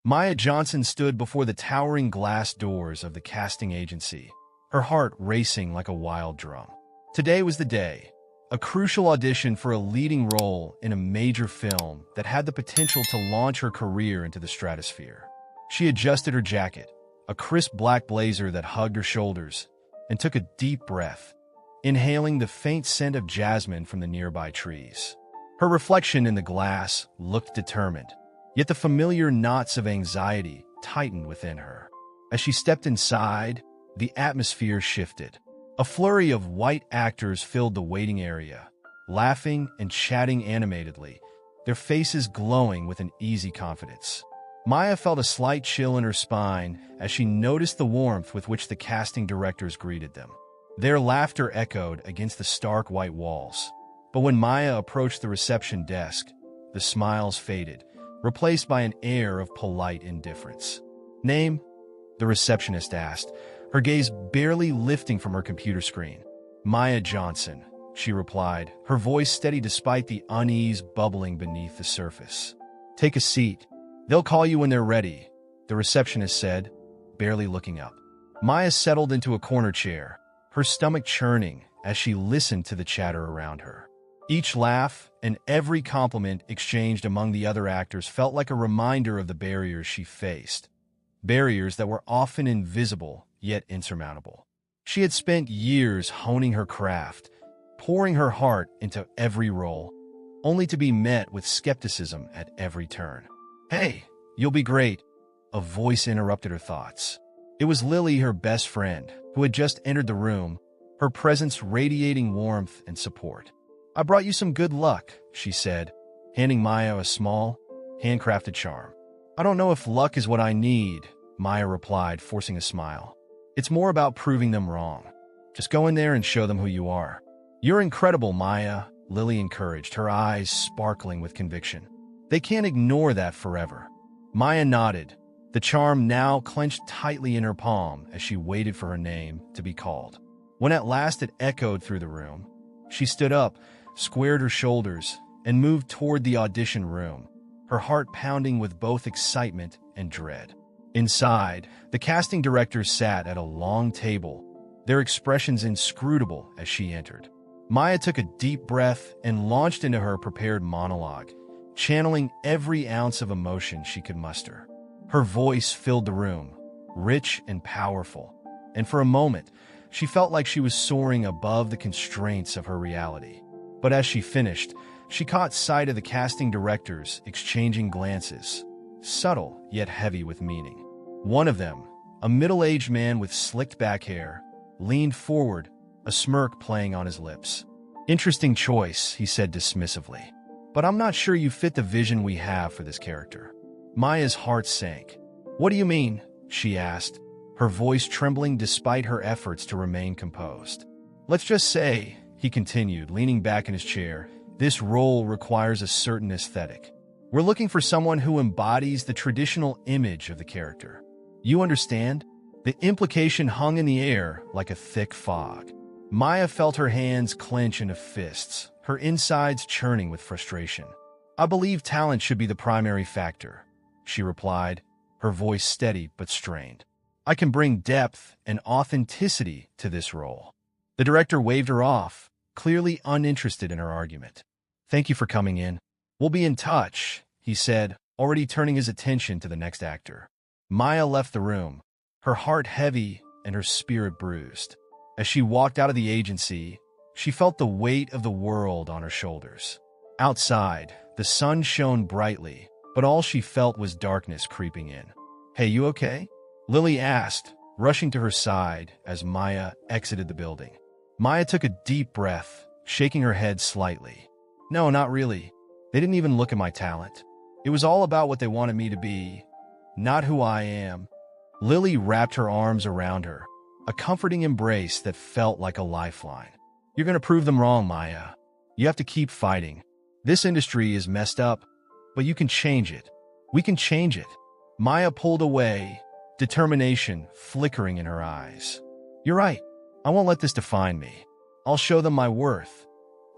Maya Johnson stood before the towering glass doors of the casting agency, her heart racing like a wild drum. Today was the day, a crucial audition for a leading role in a major film that had the potential to launch her career into the stratosphere. She adjusted her jacket, a crisp black blazer that hugged her shoulders, and took a deep breath, inhaling the faint scent of jasmine from the nearby trees. Her reflection in the glass looked determined, yet the familiar knots of anxiety tightened within her. As she stepped inside, the atmosphere shifted. A flurry of white actors filled the waiting area, laughing and chatting animatedly, their faces glowing with an easy confidence. Maya felt a slight chill in her spine as she noticed the warmth with which the casting directors greeted them. Their laughter echoed against the stark white walls. But when Maya approached the reception desk, the smiles faded, replaced by an air of polite indifference. "Name?" the receptionist asked, her gaze barely lifting from her computer screen. "Maya Johnson," she replied, her voice steady despite the unease bubbling beneath the surface. "Take a seat. They'll call you when they're ready," the receptionist said, barely looking up. Maya settled into a corner chair, her stomach churning as she listened to the chatter around her. Each laugh and every compliment exchanged among the other actors felt like a reminder of the barriers she faced. Barriers that were often invisible, yet insurmountable. She had spent years honing her craft, pouring her heart into every role, only to be met with skepticism at every turn. "Hey, you'll be great," a voice interrupted her thoughts. It was Lily, her best friend, who had just entered the room, her presence radiating warmth and support. "I brought you some good luck," she said, handing Maya a small, handcrafted charm. "I don't know if luck is what I need," Maya replied, forcing a smile. "It's more about proving them wrong. Just go in there and show them who you are." "You're incredible, Maya," Lily encouraged, her eyes sparkling with conviction. "They can't ignore that forever." Maya nodded, the charm now clenched tightly in her palm as she waited for her name to be called. When at last it echoed through the room, she stood up, squared her shoulders, and moved toward the audition room, her heart pounding with both excitement and dread. Inside, the casting directors sat at a long table, their expressions inscrutable as she entered. Maya took a deep breath and launched into her prepared monologue, channeling every ounce of emotion she could muster. Her voice filled the room, rich and powerful, and for a moment, she felt like she was soaring above the constraints of her reality. But as she finished, she caught sight of the casting directors exchanging glances, subtle yet heavy with meaning. One of them, a middle-aged man with slicked back hair, leaned forward, a smirk playing on his lips. "Interesting choice," he said dismissively. "But I'm not sure you fit the vision we have for this character." Maya's heart sank. "What do you mean?" she asked, her voice trembling despite her efforts to remain composed. "Let's just say," he continued, leaning back in his chair, "this role requires a certain aesthetic. We're looking for someone who embodies the traditional image of the character. You understand?" The implication hung in the air like a thick fog. Maya felt her hands clench into fists, her insides churning with frustration. "I believe talent should be the primary factor," she replied, her voice steady but strained. "I can bring depth and authenticity to this role." The director waved her off, clearly uninterested in her argument. "Thank you for coming in. We'll be in touch," he said, already turning his attention to the next actor. Maya left the room, her heart heavy and her spirit bruised. As she walked out of the agency, she felt the weight of the world on her shoulders. Outside, the sun shone brightly, but all she felt was darkness creeping in. "Hey, you okay?" Lily asked, rushing to her side as Maya exited the building. Maya took a deep breath, shaking her head slightly. "No, not really. They didn't even look at my talent. It was all about what they wanted me to be, not who I am." Lily wrapped her arms around her, a comforting embrace that felt like a lifeline. "You're going to prove them wrong, Maya. You have to keep fighting. This industry is messed up, but you can change it. We can change it." Maya pulled away, determination flickering in her eyes. "You're right. I won't let this define me. I'll show them my worth,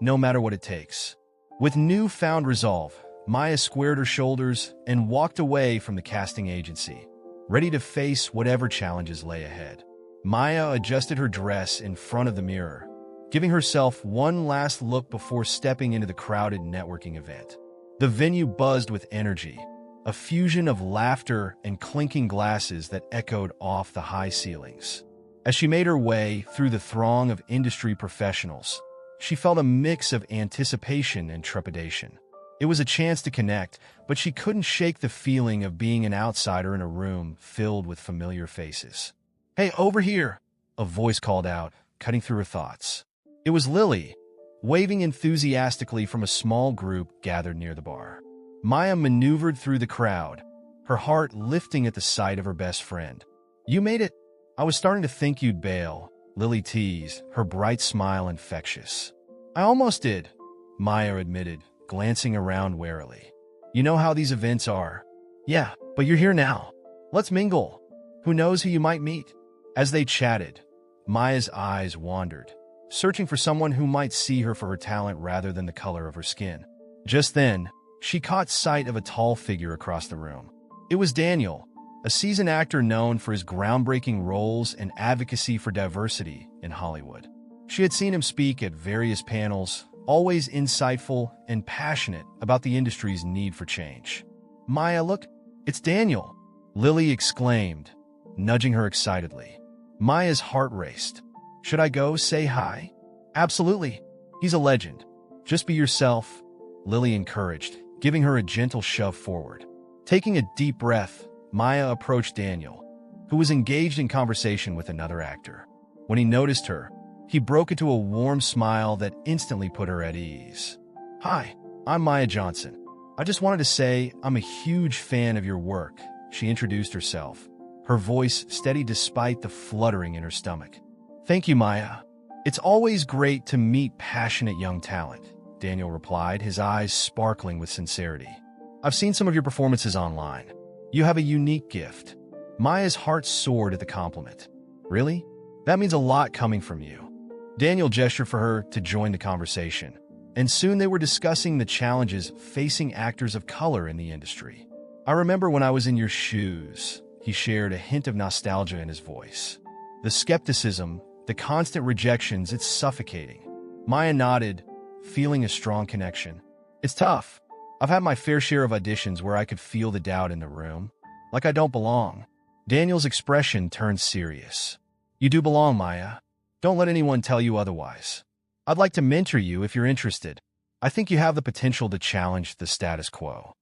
no matter what it takes." With newfound resolve, Maya squared her shoulders and walked away from the casting agency, ready to face whatever challenges lay ahead. Maya adjusted her dress in front of the mirror, giving herself one last look before stepping into the crowded networking event. The venue buzzed with energy, a fusion of laughter and clinking glasses that echoed off the high ceilings. As she made her way through the throng of industry professionals, she felt a mix of anticipation and trepidation. It was a chance to connect, but she couldn't shake the feeling of being an outsider in a room filled with familiar faces. "Hey, over here!" a voice called out, cutting through her thoughts. It was Lily, waving enthusiastically from a small group gathered near the bar. Maya maneuvered through the crowd, her heart lifting at the sight of her best friend. "You made it! I was starting to think you'd bail," Lily teased, her bright smile infectious. "I almost did," Maya admitted, glancing around warily. "You know how these events are." "Yeah, but you're here now. Let's mingle. Who knows who you might meet?" As they chatted, Maya's eyes wandered, searching for someone who might see her for her talent rather than the color of her skin. Just then, she caught sight of a tall figure across the room. It was Daniel, a seasoned actor known for his groundbreaking roles and advocacy for diversity in Hollywood. She had seen him speak at various panels, always insightful and passionate about the industry's need for change. "Maya, look, it's Daniel!" Lily exclaimed, nudging her excitedly. Maya's heart raced. "Should I go say hi?" "Absolutely. He's a legend. Just be yourself," Lily encouraged, giving her a gentle shove forward. Taking a deep breath, Maya approached Daniel, who was engaged in conversation with another actor. When he noticed her, he broke into a warm smile that instantly put her at ease. "Hi, I'm Maya Johnson. I just wanted to say I'm a huge fan of your work," she introduced herself, her voice steady despite the fluttering in her stomach. "Thank you, Maya. It's always great to meet passionate young talent," Daniel replied, his eyes sparkling with sincerity. "I've seen some of your performances online. You have a unique gift." Maya's heart soared at the compliment. "Really? That means a lot coming from you." Daniel gestured for her to join the conversation, and soon they were discussing the challenges facing actors of color in the industry. "I remember when I was in your shoes," he shared, a hint of nostalgia in his voice. "The skepticism, the constant rejections, it's suffocating." Maya nodded, feeling a strong connection. "It's tough. I've had my fair share of auditions where I could feel the doubt in the room, like I don't belong." Daniel's expression turned serious. "You do belong, Maya. Don't let anyone tell you otherwise. I'd like to mentor you if you're interested. I think you have the potential to challenge the status quo."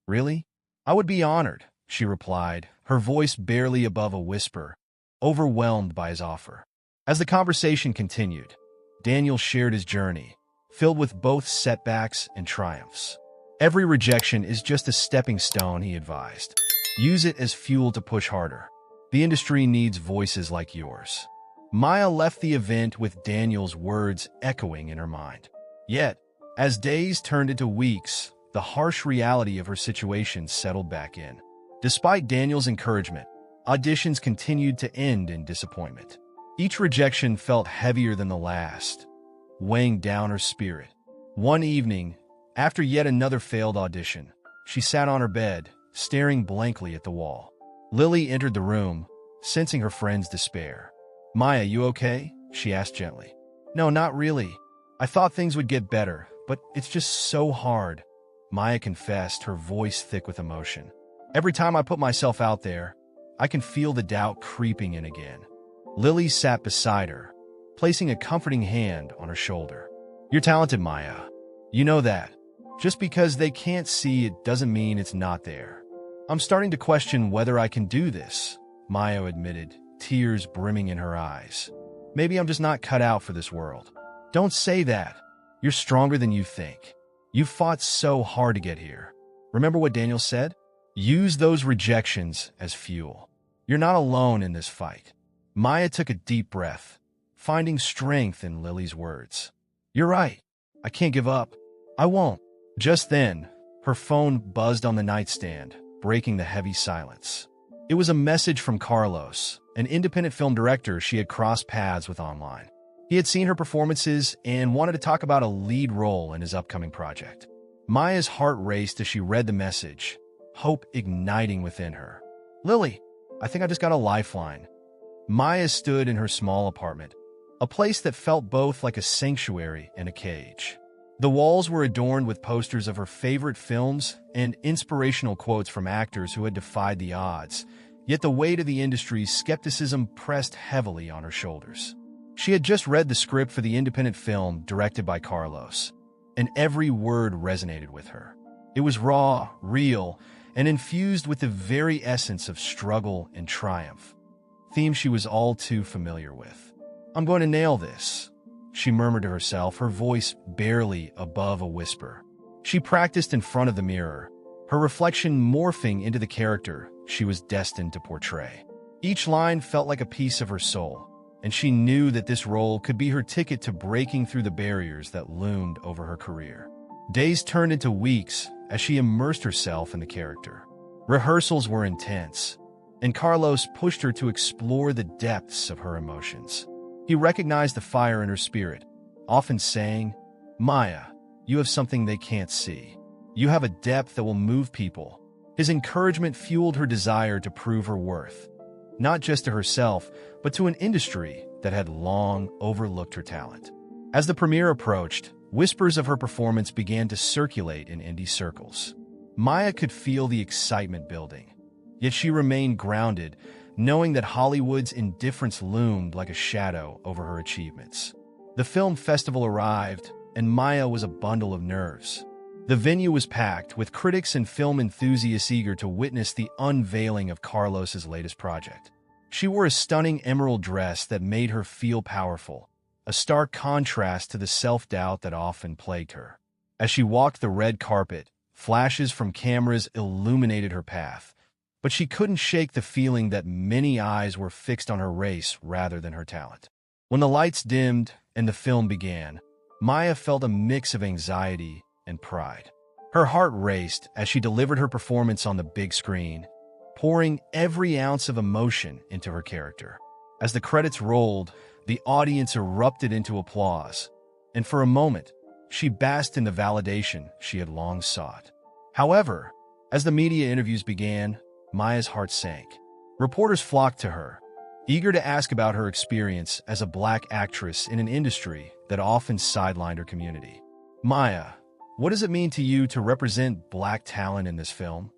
"Really? I would be honored," she replied, her voice barely above a whisper, overwhelmed by his offer. As the conversation continued, Daniel shared his journey, filled with both setbacks and triumphs. "Every rejection is just a stepping stone," he advised. "Use it as fuel to push harder. The industry needs voices like yours." Maya left the event with Daniel's words echoing in her mind. Yet, as days turned into weeks, the harsh reality of her situation settled back in. Despite Daniel's encouragement, auditions continued to end in disappointment. Each rejection felt heavier than the last, weighing down her spirit. One evening, after yet another failed audition, she sat on her bed, staring blankly at the wall. Lily entered the room, sensing her friend's despair. "Maya, you okay?" she asked gently. "No, not really. I thought things would get better, but it's just so hard," Maya confessed, her voice thick with emotion. "Every time I put myself out there, I can feel the doubt creeping in again." Lily sat beside her, placing a comforting hand on her shoulder. "You're talented, Maya. You know that. Just because they can't see it doesn't mean it's not there." "I'm starting to question whether I can do this," Maya admitted, tears brimming in her eyes. "Maybe I'm just not cut out for this world." "Don't say that. You're stronger than you think. You fought so hard to get here. Remember what Daniel said? Use those rejections as fuel. You're not alone in this fight." Maya took a deep breath, finding strength in Lily's words. "You're right. I can't give up. I won't." Just then, her phone buzzed on the nightstand, breaking the heavy silence. It was a message from Carlos, an independent film director she had crossed paths with online. He had seen her performances and wanted to talk about a lead role in his upcoming project. Maya's heart raced as she read the message, hope igniting within her. "Lily, I think I just got a lifeline." Maya stood in her small apartment, a place that felt both like a sanctuary and a cage. The walls were adorned with posters of her favorite films and inspirational quotes from actors who had defied the odds, yet the weight of the industry's skepticism pressed heavily on her shoulders. She had just read the script for the independent film directed by Carlos, and every word resonated with her. It was raw, real, and infused with the very essence of struggle and triumph, themes she was all too familiar with. "I'm going to nail this," she murmured to herself, her voice barely above a whisper. She practiced in front of the mirror, her reflection morphing into the character she was destined to portray. Each line felt like a piece of her soul, and she knew that this role could be her ticket to breaking through the barriers that loomed over her career. Days turned into weeks as she immersed herself in the character. Rehearsals were intense, and Carlos pushed her to explore the depths of her emotions. He recognized the fire in her spirit, often saying, "Maya, you have something they can't see. You have a depth that will move people." His encouragement fueled her desire to prove her worth, not just to herself, but to an industry that had long overlooked her talent. As the premiere approached, whispers of her performance began to circulate in indie circles. Maya could feel the excitement building, yet she remained grounded, knowing that Hollywood's indifference loomed like a shadow over her achievements. The film festival arrived, and Maya was a bundle of nerves. The venue was packed, with critics and film enthusiasts eager to witness the unveiling of Carlos's latest project. She wore a stunning emerald dress that made her feel powerful, a stark contrast to the self-doubt that often plagued her. As she walked the red carpet, flashes from cameras illuminated her path, but she couldn't shake the feeling that many eyes were fixed on her race rather than her talent. When the lights dimmed and the film began, Maya felt a mix of anxiety and pride. Her heart raced as she delivered her performance on the big screen, pouring every ounce of emotion into her character. As the credits rolled, the audience erupted into applause, and for a moment, she basked in the validation she had long sought. However, as the media interviews began, Maya's heart sank. Reporters flocked to her, eager to ask about her experience as a Black actress in an industry that often sidelined her community. "Maya, what does it mean to you to represent Black talent in this film?"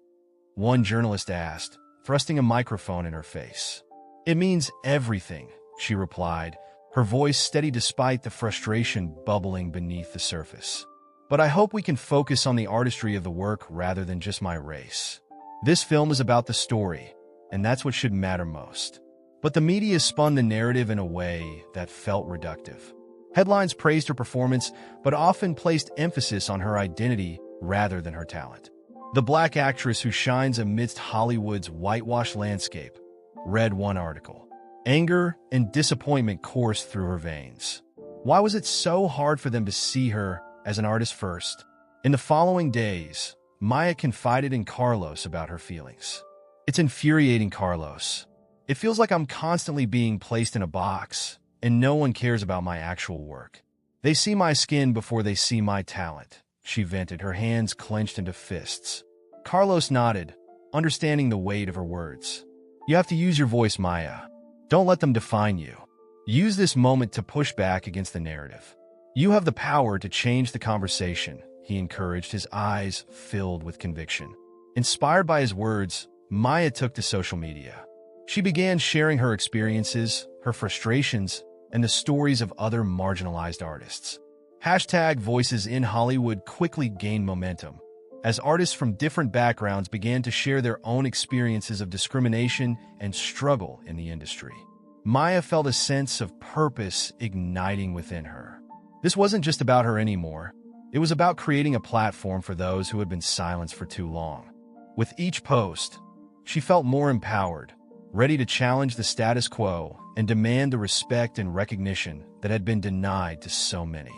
one journalist asked, thrusting a microphone in her face. "It means everything," she replied, her voice steady despite the frustration bubbling beneath the surface. "But I hope we can focus on the artistry of the work rather than just my race. This film is about the story, and that's what should matter most." But the media spun the narrative in a way that felt reductive. Headlines praised her performance, but often placed emphasis on her identity rather than her talent. "The Black actress who shines amidst Hollywood's whitewashed landscape," read one article. Anger and disappointment coursed through her veins. Why was it so hard for them to see her as an artist first? In the following days, Maya confided in Carlos about her feelings. "It's infuriating, Carlos. It feels like I'm constantly being placed in a box, and no one cares about my actual work. They see my skin before they see my talent," she vented, her hands clenched into fists. Carlos nodded, understanding the weight of her words. "You have to use your voice, Maya. Don't let them define you. Use this moment to push back against the narrative. You have the power to change the conversation," he encouraged, his eyes filled with conviction. Inspired by his words, Maya took to social media. She began sharing her experiences, her frustrations, and the stories of other marginalized artists. Hashtag Voices in Hollywood quickly gained momentum, as artists from different backgrounds began to share their own experiences of discrimination and struggle in the industry. Maya felt a sense of purpose igniting within her. This wasn't just about her anymore. It was about creating a platform for those who had been silenced for too long. With each post, she felt more empowered, ready to challenge the status quo and demand the respect and recognition that had been denied to so many.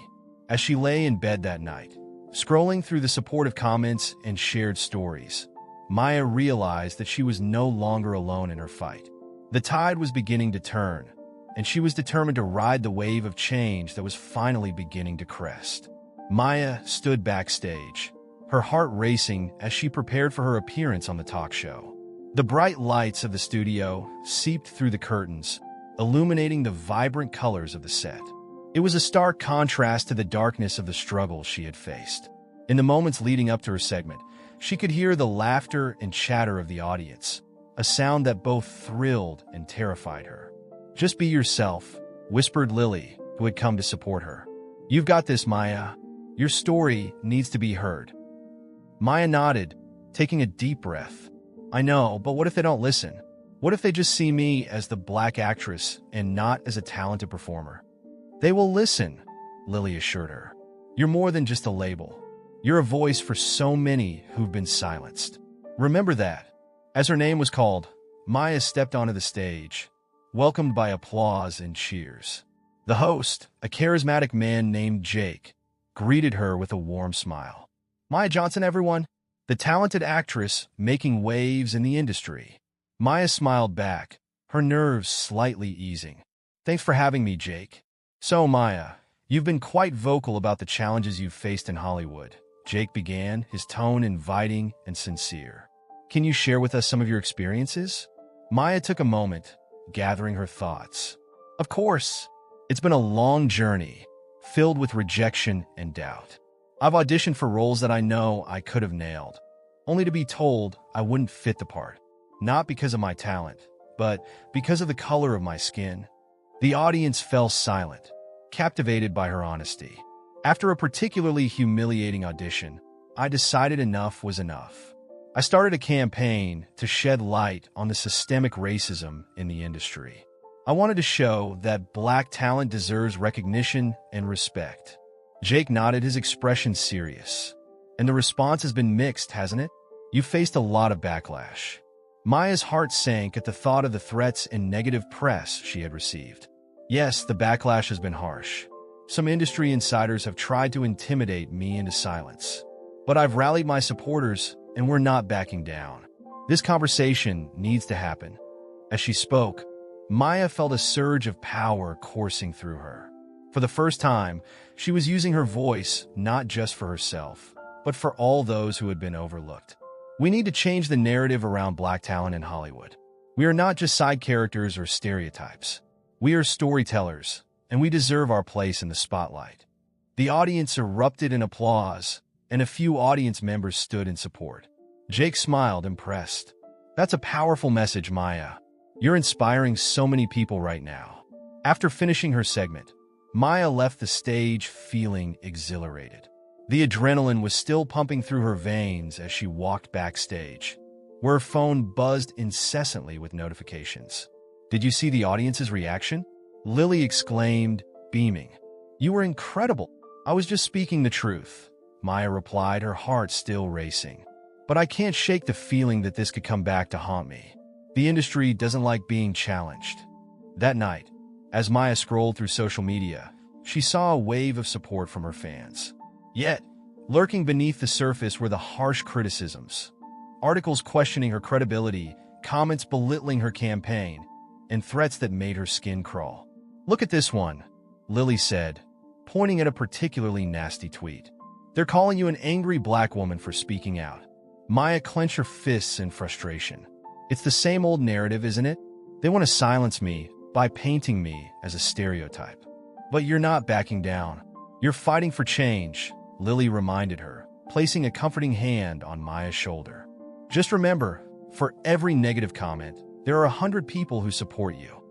As she lay in bed that night, scrolling through the supportive comments and shared stories, Maya realized that she was no longer alone in her fight. The tide was beginning to turn, and she was determined to ride the wave of change that was finally beginning to crest. Maya stood backstage, her heart racing as she prepared for her appearance on the talk show. The bright lights of the studio seeped through the curtains, illuminating the vibrant colors of the set. It was a stark contrast to the darkness of the struggle she had faced. In the moments leading up to her segment, she could hear the laughter and chatter of the audience, a sound that both thrilled and terrified her. "Just be yourself," whispered Lily, who had come to support her. "You've got this, Maya. Your story needs to be heard." Maya nodded, taking a deep breath. "I know, but what if they don't listen? What if they just see me as the black actress and not as a talented performer?" "They will listen," Lily assured her. "You're more than just a label. You're a voice for so many who've been silenced. Remember that." As her name was called, Maya stepped onto the stage, welcomed by applause and cheers. The host, a charismatic man named Jake, greeted her with a warm smile. "Maya Johnson, everyone, the talented actress making waves in the industry." Maya smiled back, her nerves slightly easing. "Thanks for having me, Jake." "So, Maya, you've been quite vocal about the challenges you've faced in Hollywood," Jake began, his tone inviting and sincere. "Can you share with us some of your experiences?" Maya took a moment, gathering her thoughts. "Of course. It's been a long journey, filled with rejection and doubt. I've auditioned for roles that I know I could have nailed, only to be told I wouldn't fit the part. Not because of my talent, but because of the color of my skin." The audience fell silent, captivated by her honesty. After a particularly humiliating audition, I decided enough was enough. I started a campaign to shed light on the systemic racism in the industry. I wanted to show that black talent deserves recognition and respect. Jake nodded, his expression serious. "And the response has been mixed, hasn't it? You faced a lot of backlash." Maya's heart sank at the thought of the threats and negative press she had received. "Yes, the backlash has been harsh. Some industry insiders have tried to intimidate me into silence. But I've rallied my supporters, and we're not backing down. This conversation needs to happen." As she spoke, Maya felt a surge of power coursing through her. For the first time, she was using her voice not just for herself, but for all those who had been overlooked. "We need to change the narrative around black talent in Hollywood. We are not just side characters or stereotypes. We are storytellers, and we deserve our place in the spotlight." The audience erupted in applause, and a few audience members stood in support. Jake smiled, impressed. "That's a powerful message, Maya. You're inspiring so many people right now." After finishing her segment, Maya left the stage feeling exhilarated. The adrenaline was still pumping through her veins as she walked backstage, where her phone buzzed incessantly with notifications. "Did you see the audience's reaction?" Lily exclaimed, beaming. "You were incredible." "I was just speaking the truth," Maya replied, her heart still racing. "But I can't shake the feeling that this could come back to haunt me. The industry doesn't like being challenged." That night, as Maya scrolled through social media, she saw a wave of support from her fans. Yet, lurking beneath the surface were the harsh criticisms. Articles questioning her credibility, comments belittling her campaign, and threats that made her skin crawl. "Look at this one," Lily said, pointing at a particularly nasty tweet. "They're calling you an angry black woman for speaking out." Maya clenched her fists in frustration. "It's the same old narrative, isn't it? They want to silence me by painting me as a stereotype. But you're not backing down. You're fighting for change," Lily reminded her, placing a comforting hand on Maya's shoulder. "Just remember, for every negative comment, there are 100 people who support you."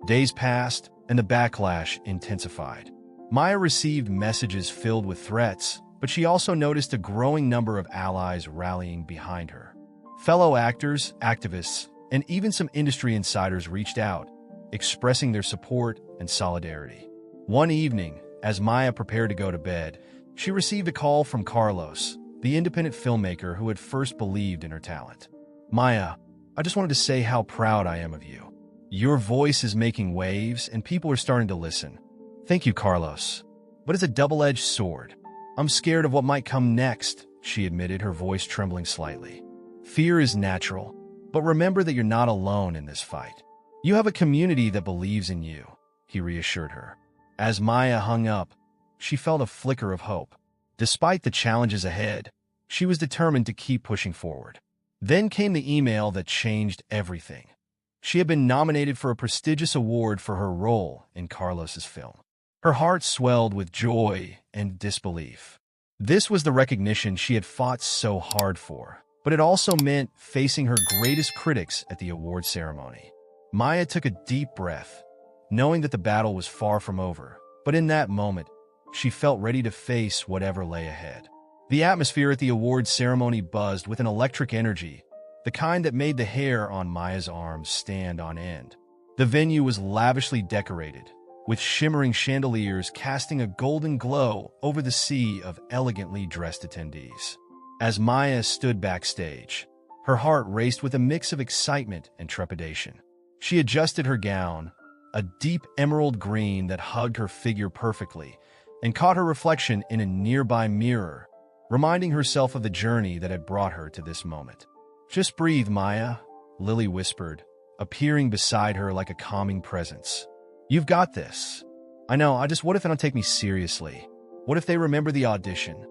Days passed, and the backlash intensified. Maya received messages filled with threats, but she also noticed a growing number of allies rallying behind her. Fellow actors, activists, and even some industry insiders reached out, expressing their support and solidarity. One evening, as Maya prepared to go to bed, she received a call from Carlos, the independent filmmaker who had first believed in her talent. "Maya, I just wanted to say how proud I am of you. Your voice is making waves, and people are starting to listen." "Thank you, Carlos. But it's a double-edged sword. I'm scared of what might come next," she admitted, her voice trembling slightly. "Fear is natural, but remember that you're not alone in this fight. You have a community that believes in you," he reassured her. As Maya hung up, she felt a flicker of hope. Despite the challenges ahead, She was determined to keep pushing forward. Then came the email that changed everything. She had been nominated for a prestigious award for her role in Carlos's film. Her heart swelled with joy and disbelief. This was the recognition she had fought so hard for, but it also meant facing her greatest critics at the award ceremony. Maya took a deep breath, knowing that the battle was far from over, but in that moment, she felt ready to face whatever lay ahead. The atmosphere at the awards ceremony buzzed with an electric energy, the kind that made the hair on Maya's arms stand on end. The venue was lavishly decorated, with shimmering chandeliers casting a golden glow over the sea of elegantly dressed attendees. As Maya stood backstage, her heart raced with a mix of excitement and trepidation. She adjusted her gown, a deep emerald green that hugged her figure perfectly, and caught her reflection in a nearby mirror, reminding herself of the journey that had brought her to this moment. "Just breathe, Maya," Lily whispered, appearing beside her like a calming presence. "You've got this." "I know, what if they don't take me seriously? What if they remember the audition?"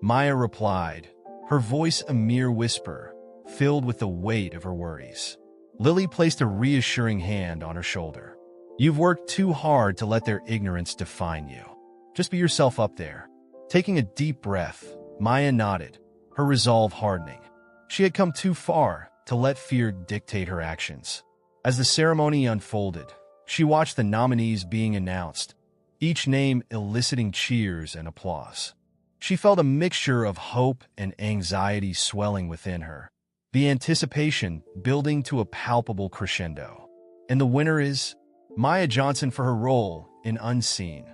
Maya replied, her voice a mere whisper, filled with the weight of her worries. Lily placed a reassuring hand on her shoulder. "You've worked too hard to let their ignorance define you. Just be yourself up there." Taking a deep breath, Maya nodded, her resolve hardening. She had come too far to let fear dictate her actions. As the ceremony unfolded, she watched the nominees being announced, each name eliciting cheers and applause. She felt a mixture of hope and anxiety swelling within her, the anticipation building to a palpable crescendo. And the winner is Maya Johnson for her role in Unseen.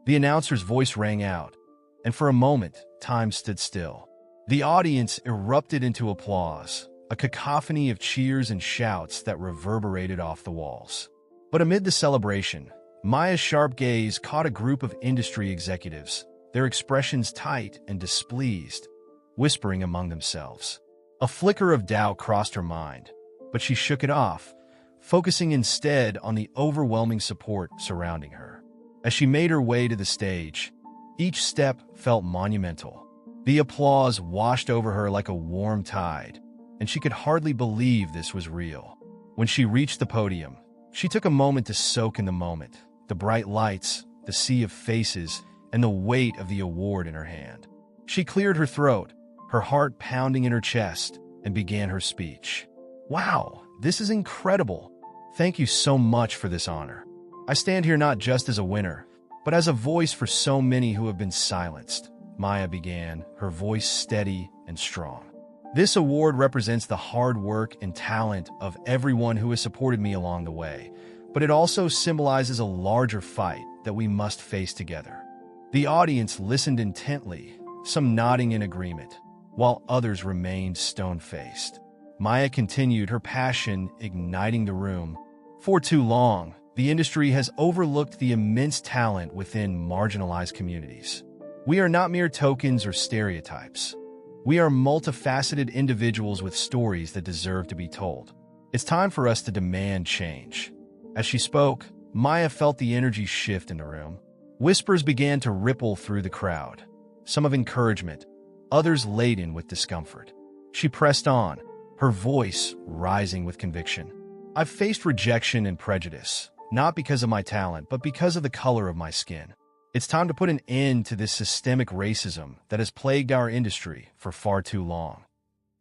The announcer's voice rang out, and for a moment, time stood still. The audience erupted into applause, a cacophony of cheers and shouts that reverberated off the walls. But amid the celebration, Maya's sharp gaze caught a group of industry executives, their expressions tight and displeased, whispering among themselves. A flicker of doubt crossed her mind, but she shook it off, focusing instead on the overwhelming support surrounding her. As she made her way to the stage, each step felt monumental. The applause washed over her like a warm tide, and she could hardly believe this was real. When she reached the podium, she took a moment to soak in the moment, the bright lights, the sea of faces, and the weight of the award in her hand. She cleared her throat, her heart pounding in her chest, and began her speech. "Wow, this is incredible. Thank you so much for this honor. I stand here not just as a winner, but as a voice for so many who have been silenced," Maya began, her voice steady and strong. "This award represents the hard work and talent of everyone who has supported me along the way, but it also symbolizes a larger fight that we must face together." The audience listened intently, some nodding in agreement, while others remained stone-faced. Maya continued, her passion igniting the room. "For too long, the industry has overlooked the immense talent within marginalized communities. We are not mere tokens or stereotypes. We are multifaceted individuals with stories that deserve to be told. It's time for us to demand change." As she spoke, Maya felt the energy shift in the room. Whispers began to ripple through the crowd, some of encouragement, others laden with discomfort. She pressed on, her voice rising with conviction. "I've faced rejection and prejudice, not because of my talent, but because of the color of my skin. It's time to put an end to this systemic racism that has plagued our industry for far too long."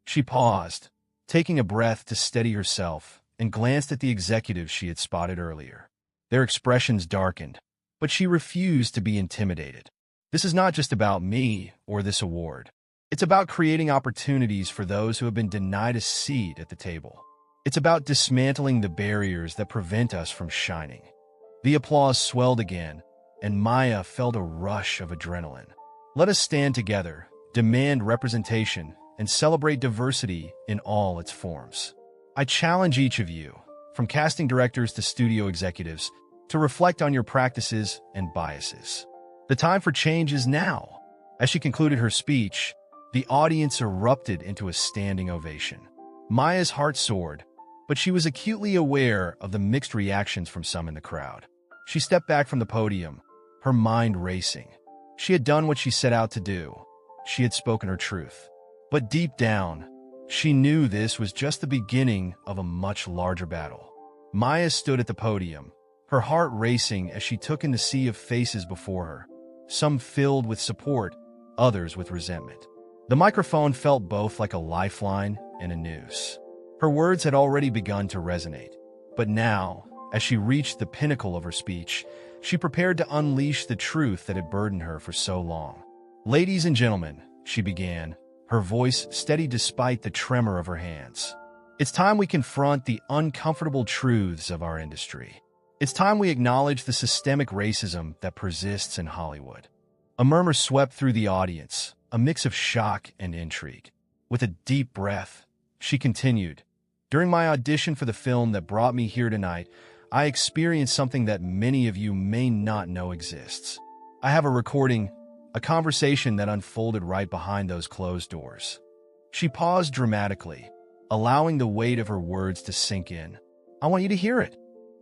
She paused, taking a breath to steady herself, and glanced at the executives she had spotted earlier. Their expressions darkened, but she refused to be intimidated. "This is not just about me or this award. It's about creating opportunities for those who have been denied a seat at the table. It's about dismantling the barriers that prevent us from shining." The applause swelled again, and Maya felt a rush of adrenaline. "Let us stand together, demand representation, and celebrate diversity in all its forms. I challenge each of you, from casting directors to studio executives, to reflect on your practices and biases. The time for change is now." As she concluded her speech, the audience erupted into a standing ovation. Maya's heart soared, but she was acutely aware of the mixed reactions from some in the crowd. She stepped back from the podium, her mind racing. She had done what she set out to do. She had spoken her truth. But deep down, she knew this was just the beginning of a much larger battle. Maya stood at the podium, her heart racing as she took in the sea of faces before her, some filled with support, others with resentment. The microphone felt both like a lifeline and a noose. Her words had already begun to resonate, but now, as she reached the pinnacle of her speech, she prepared to unleash the truth that had burdened her for so long. "Ladies and gentlemen," she began, her voice steady despite the tremor of her hands. "It's time we confront the uncomfortable truths of our industry. It's time we acknowledge the systemic racism that persists in Hollywood." A murmur swept through the audience, a mix of shock and intrigue. With a deep breath, she continued, "During my audition for the film that brought me here tonight, I experienced something that many of you may not know exists. I have a recording, a conversation that unfolded right behind those closed doors." She paused dramatically, allowing the weight of her words to sink in. "I want you to hear it."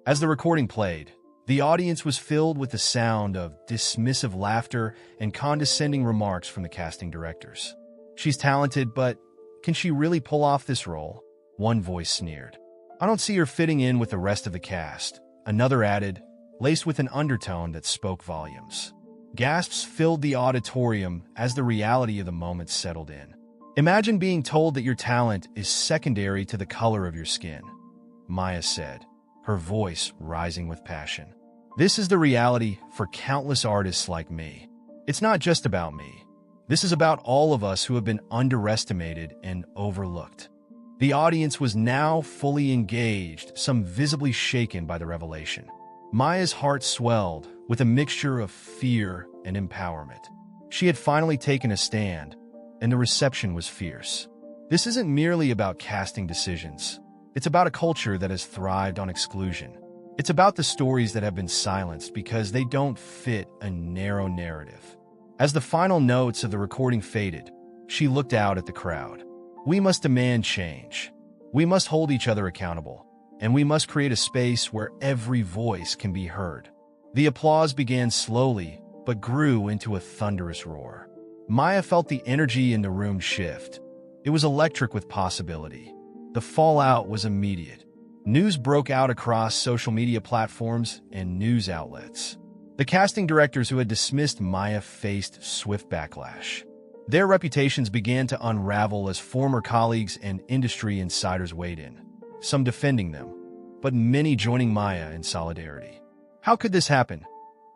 As the recording played, the audience was filled with the sound of dismissive laughter and condescending remarks from the casting directors. "She's talented, but can she really pull off this role?" One voice sneered. "I don't see her fitting in with the rest of the cast," another added, laced with an undertone that spoke volumes. Gasps filled the auditorium as the reality of the moment settled in. "Imagine being told that your talent is secondary to the color of your skin," Maya said, her voice rising with passion. "This is the reality for countless artists like me. It's not just about me. This is about all of us who have been underestimated and overlooked." The audience was now fully engaged, some visibly shaken by the revelation. Maya's heart swelled with a mixture of fear and empowerment. She had finally taken a stand, and the reception was fierce. This isn't merely about casting decisions. It's about a culture that has thrived on exclusion. It's about the stories that have been silenced because they don't fit a narrow narrative. As the final notes of the recording faded, she looked out at the crowd. "We must demand change. We must hold each other accountable, and we must create a space where every voice can be heard." The applause began slowly, but grew into a thunderous roar. Maya felt the energy in the room shift. It was electric with possibility. The fallout was immediate. News broke out across social media platforms and news outlets. The casting directors who had dismissed Maya faced swift backlash. Their reputations began to unravel as former colleagues and industry insiders weighed in, some defending them, but many joining Maya in solidarity. "How could this happen?"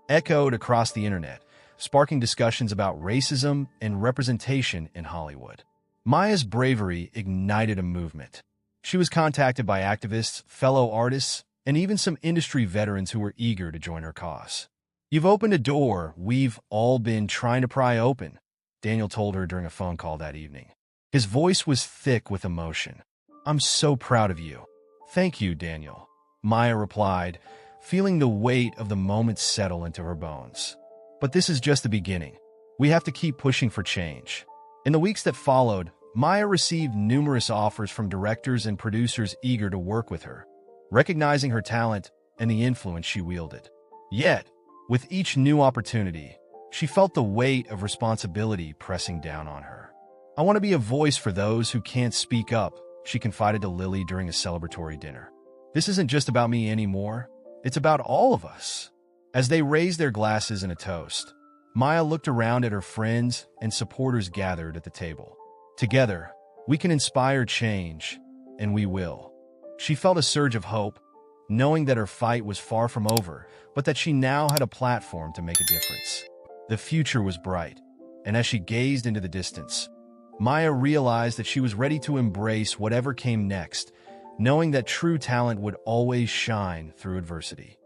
echoed across the internet, sparking discussions about racism and representation in Hollywood. Maya's bravery ignited a movement. She was contacted by activists, fellow artists, and even some industry veterans who were eager to join her cause. "You've opened a door we've all been trying to pry open," Daniel told her during a phone call that evening. His voice was thick with emotion. "I'm so proud of you." "Thank you, Daniel," Maya replied, feeling the weight of the moment settle into her bones. "But this is just the beginning. We have to keep pushing for change." In the weeks that followed, Maya received numerous offers from directors and producers eager to work with her, recognizing her talent and the influence she wielded. Yet, with each new opportunity, she felt the weight of responsibility pressing down on her. "I want to be a voice for those who can't speak up," she confided to Lily during a celebratory dinner. "This isn't just about me anymore. It's about all of us." As they raised their glasses in a toast, Maya looked around at her friends and supporters gathered at the table. "Together, we can inspire change, and we will." She felt a surge of hope, knowing that her fight was far from over, but that she now had a platform to make a difference. The future was bright, and as she gazed into the distance, Maya realized that she was ready to embrace whatever came next, knowing that true talent would always shine through adversity.